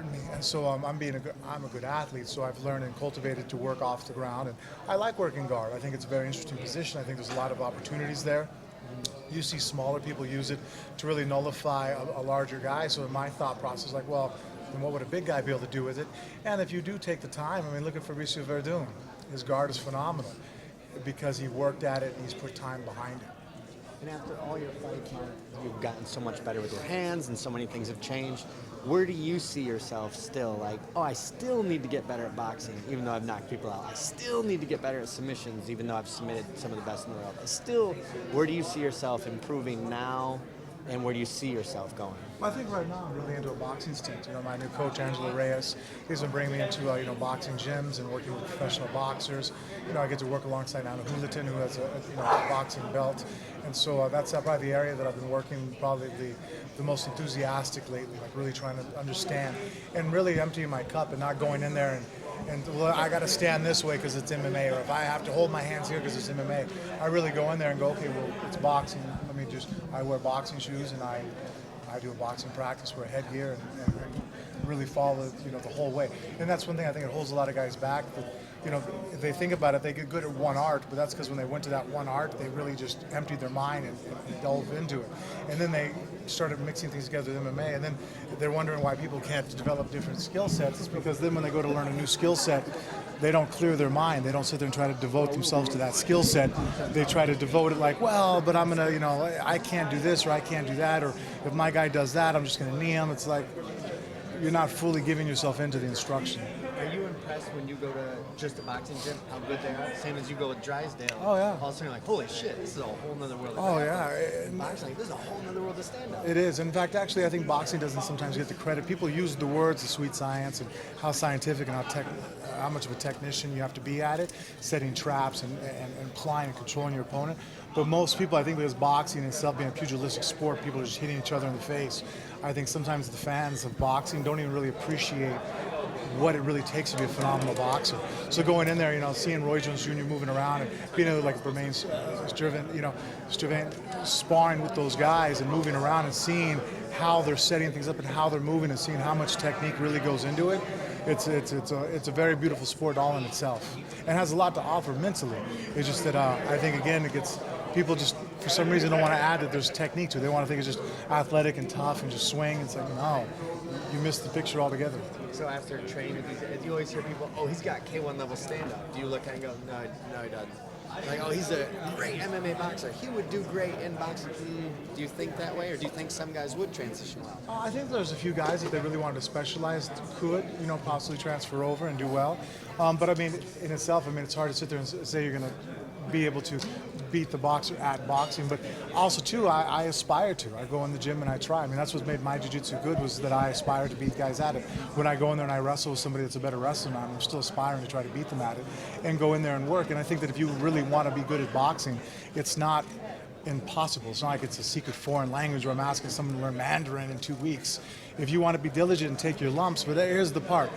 pardon me. And so I'm a good athlete, so I've learned and cultivated to work off the ground. And I like working guard. I think it's a very interesting position. I think there's a lot of opportunities there. You see smaller people use it to really nullify a larger guy. So in my thought process, like, well, then what would a big guy be able to do with it? And if you do take the time, I mean, look at Fabricio Verdun. His guard is phenomenal because he worked at it and he's put time behind it. And after all your fights, you've gotten so much better with your hands and so many things have changed. Where do you see yourself still? Like, oh, I still need to get better at boxing, even though I've knocked people out. I still need to get better at submissions, even though I've submitted some of the best in the world. Where do you see yourself improving now, and where do you see yourself going? Well, I think right now I'm really into a boxing stint. You know, my new coach, Angelo Reyes, he's been bringing me into boxing gyms and working with professional boxers. You know, I get to work alongside Anna Hulatin, who has a boxing belt, and so that's probably the area that I've been working probably the most enthusiastic lately, like really trying to understand and really emptying my cup and not going in there and well, I got to stand this way because it's MMA, or if I have to hold my hands here because it's MMA, I really go in there and go, okay, well, it's boxing. I wear boxing shoes and I do a boxing practice, wear headgear, and really follow the whole way. And that's one thing I think it holds a lot of guys back. If they think about it, they get good at one art, but that's because when they went to that one art, they really just emptied their mind and delved into it. And then they started mixing things together with MMA, and then they're wondering why people can't develop different skill sets. It's because then when they go to learn a new skill set, they don't clear their mind. They don't sit there and try to devote themselves to that skill set. They try to devote it like, well, but I'm going to, I can't do this or I can't do that, or if my guy does that, I'm just going to knee him. It's like you're not fully giving yourself into the instruction. Are you impressed when you go to just a boxing gym, how good they are? Same as you go with Drysdale. Oh, yeah. All of a sudden you're like, holy shit, this is a whole nother world. Oh, yeah. Boxing, this is a whole nother world to stand up. It is. In fact, actually, I think boxing doesn't sometimes get the credit. People use the words, the sweet science, and how scientific and how much of a technician you have to be at it, setting traps and applying and controlling your opponent. But most people, I think, because boxing itself being a pugilistic sport, people are just hitting each other in the face. I think sometimes the fans of boxing don't even really appreciate what it really takes to be a phenomenal boxer. So going in there, seeing Roy Jones Jr. moving around and being able to like remain sparring with those guys and moving around and seeing how they're setting things up and how they're moving and seeing how much technique really goes into it. It's a very beautiful sport all in itself and has a lot to offer mentally. It's just that I think again people just for some reason don't want to add that there's technique to it. They want to think it's just athletic and tough and just swing. It's like, no, you missed the picture altogether. So after training, you always hear people, oh, he's got K1 level stand-up. Do you look at it and go, no, he doesn't? Like, oh, he's a great MMA boxer. He would do great in boxing. Do you think that way, or do you think some guys would transition well? I think there's a few guys that they really wanted to specialize could, possibly transfer over and do well. But I mean, in itself, it's hard to sit there and say you're going to be able to beat the boxer at boxing, but also too, I aspire to. I go in the gym and I try. I mean, that's what made my jiu-jitsu good, was that I aspire to beat guys at it. When I go in there and I wrestle with somebody that's a better wrestler than I'm still aspiring to try to beat them at it and go in there and work. And I think that if you really want to be good at boxing, it's not impossible. It's not like it's a secret foreign language where I'm asking someone to learn Mandarin in 2 weeks. If you want to be diligent and take your lumps, but here's the part.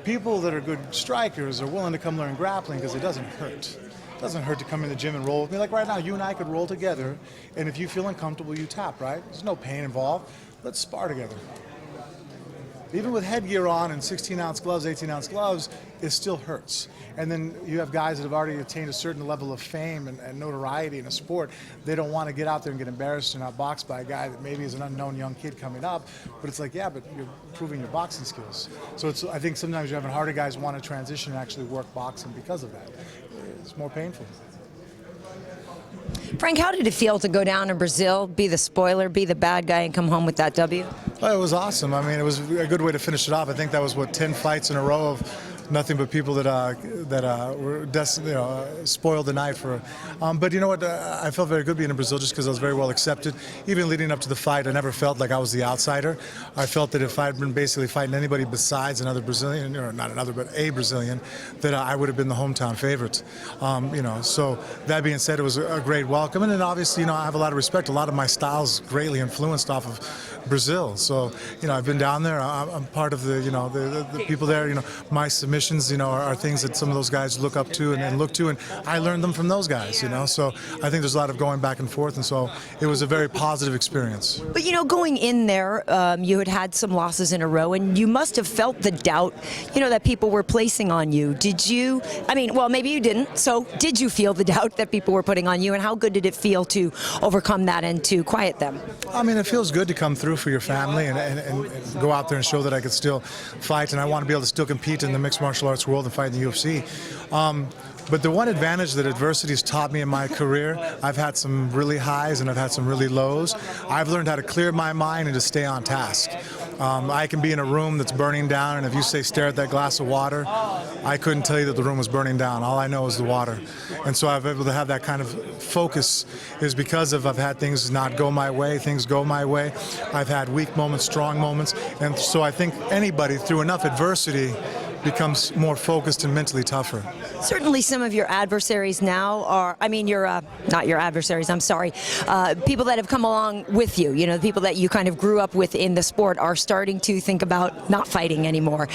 People that are good strikers are willing to come learn grappling because it doesn't hurt. It doesn't hurt to come in the gym and roll with me. Like right now, you and I could roll together, and if you feel uncomfortable, you tap, right? There's no pain involved. Let's spar together. Even with headgear on and 16-ounce gloves, 18-ounce gloves, it still hurts. And then you have guys that have already attained a certain level of fame and notoriety in a sport. They don't want to get out there and get embarrassed and outboxed by a guy that maybe is an unknown young kid coming up. But it's like, yeah, but you're improving your boxing skills. So I think sometimes you're having harder guys want to transition and actually work boxing because of that. It's more painful. Frank, how did it feel to go down to Brazil, be the spoiler, be the bad guy, and come home with that W? Well, it was awesome. I mean, it was a good way to finish it off. I think that was, 10 fights in a row of nothing but people that were destined, spoiled the night for. But you know what? I felt very good being in Brazil just because I was very well accepted. Even leading up to the fight, I never felt like I was the outsider. I felt that if I'd been basically fighting anybody besides another Brazilian, or not another, but a Brazilian, that I would have been the hometown favorite. So that being said, it was a great welcome. And then obviously, I have a lot of respect. A lot of my styles greatly influenced off of Brazil. So, I've been down there. I'm part of the people there. My submission submissions, are things that some of those guys look up to and look to, and I learned them from those guys, So I think there's a lot of going back and forth, and so it was a very positive experience. But going in there, you had some losses in a row, and you must have felt the doubt, that people were placing on you. Did you? I mean, well, maybe you didn't. So did you feel the doubt that people were putting on you, and how good did it feel to overcome that and to quiet them? I mean, it feels good to come through for your family and go out there and show that I could still fight, and I want to be able to still compete in the mixed martial arts world and fight in the UFC. But the one advantage that adversity has taught me in my career, I've had some really highs and I've had some really lows. I've learned how to clear my mind and to stay on task. I can be in a room that's burning down, and if you say stare at that glass of water, I couldn't tell you that the room was burning down. All I know is the water. And so I've been able to have that kind of focus is because I've had things not go my way, things go my way. I've had weak moments, strong moments, and so I think anybody through enough adversity becomes more focused and mentally tougher. Certainly some of your adversaries now are, not your adversaries, I'm sorry, people that have come along with you, the people that you kind of grew up with in the sport are starting to think about not fighting anymore.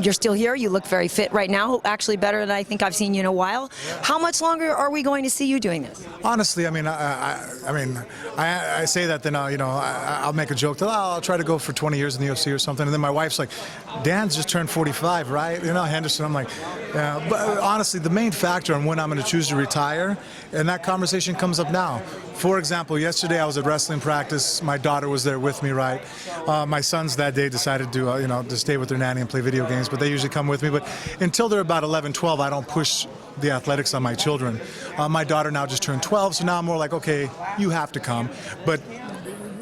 You're still here, you look very fit right now, actually better than I think I've seen you in a while. How much longer are we going to see you doing this? Honestly, I say that, then I'll make a joke that I'll try to go for 20 years in the UFC or something, and then my wife's like, Dan's just turned 45, right? Henderson, I'm like, yeah. But honestly, the main factor on when I'm going to choose to retire, and that conversation comes up now. For example, yesterday I was at wrestling practice. My daughter was there with me, right? My sons that day decided to stay with their nanny and play video games, but they usually come with me. But until they're about 11, 12, I don't push the athletics on my children. My daughter now just turned 12, so now I'm more like, okay, you have to come. But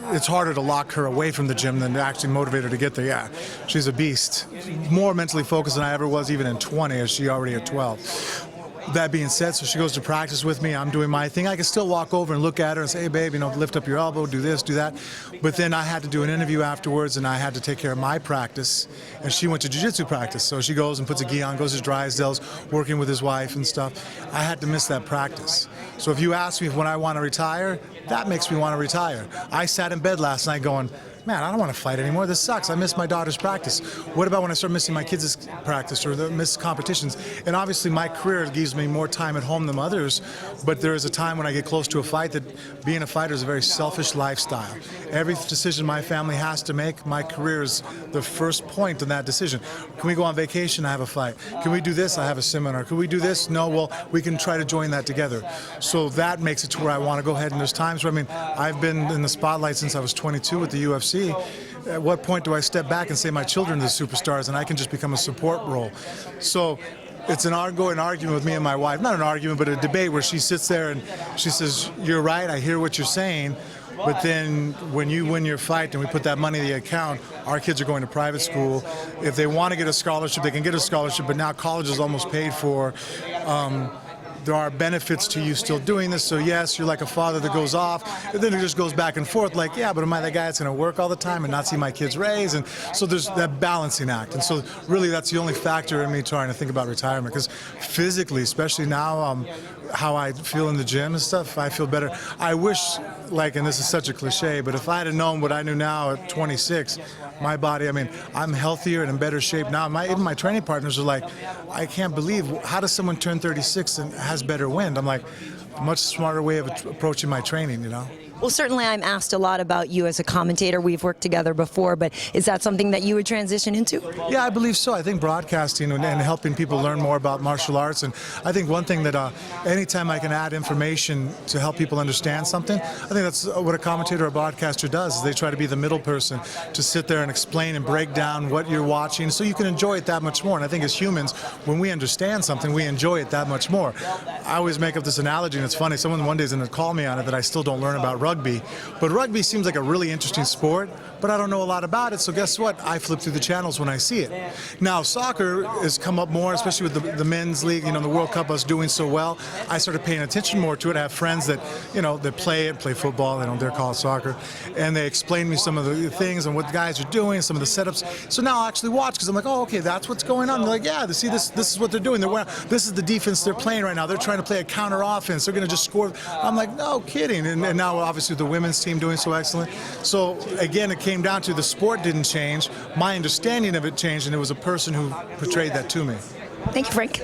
it's harder to lock her away from the gym than to actually motivate her to get there. Yeah, she's a beast. More mentally focused than I ever was even in 20, as she already at 12. That being said, so she goes to practice with me, I'm doing my thing. I can still walk over and look at her and say, hey, babe, lift up your elbow, do this, do that. But then I had to do an interview afterwards, and I had to take care of my practice. And she went to jiu-jitsu practice. So she goes and puts a gi on, goes to Drysdale's, working with his wife and stuff. I had to miss that practice. So if you ask me when I want to retire, that makes me want to retire. I sat in bed last night going, man, I don't want to fight anymore. This sucks. I miss my daughter's practice. What about when I start missing my kids' practice or miss competitions? And obviously my career gives me more time at home than others, but there is a time when I get close to a fight that being a fighter is a very selfish lifestyle. Every decision my family has to make, my career is the first point in that decision. Can we go on vacation? I have a fight. Can we do this? I have a seminar. Can we do this? No, well, we can try to join that together. So that makes it to where I want to go ahead, and there's times where, I've been in the spotlight since I was 22 with the UFC. At what point do I step back and say my children are the superstars and I can just become a support role? So it's an ongoing argument with me and my wife, not an argument, but a debate where she sits there and she says, you're right, I hear what you're saying, but then when you win your fight and we put that money in the account, our kids are going to private school. If they want to get a scholarship, they can get a scholarship, but now college is almost paid for. There are benefits to you still doing this, so yes, you're like a father that goes off, and then it just goes back and forth, like, yeah, but am I that guy that's going to work all the time and not see my kids raised? And so there's that balancing act, and so really that's the only factor in me trying to think about retirement, because physically, especially now, how I feel in the gym and stuff, I feel better. I wish, and this is such a cliche, but if I had known what I knew now at 26, my body, I'm healthier and in better shape now. Even my training partners are like, I can't believe, how does someone turn 36 and has better wind? I'm like, a much smarter way of approaching my training, Well, certainly I'm asked a lot about you as a commentator. We've worked together before, but is that something that you would transition into? Yeah, I believe so. I think broadcasting and helping people learn more about martial arts. And I think one thing that anytime I can add information to help people understand something, I think that's what a commentator or a broadcaster does. Is they try to be the middle person to sit there and explain and break down what you're watching so you can enjoy it that much more. And I think as humans, when we understand something, we enjoy it that much more. I always make up this analogy, and it's funny. Someone one day is going to call me on it that I still don't learn about rugby. But rugby seems like a really interesting sport, but I don't know a lot about it, so guess what? I flip through the channels when I see it. Now, soccer has come up more, especially with the men's league, the World Cup us doing so well. I started paying attention more to it. I have friends that, that play football, they don't dare call it soccer, and they explain me some of the things and what the guys are doing, some of the setups. So now I'll actually watch, because I'm like, oh, okay, that's what's going on. They're like, yeah, see, this is what they're doing. This is the defense they're playing right now. They're trying to play a counter offense. They're going to just score. I'm like, no kidding. And now, obviously, the women's team doing so excellent. So, again, it came down to the sport didn't change. My understanding of it changed, and it was a person who portrayed that to me. Thank you, Frank.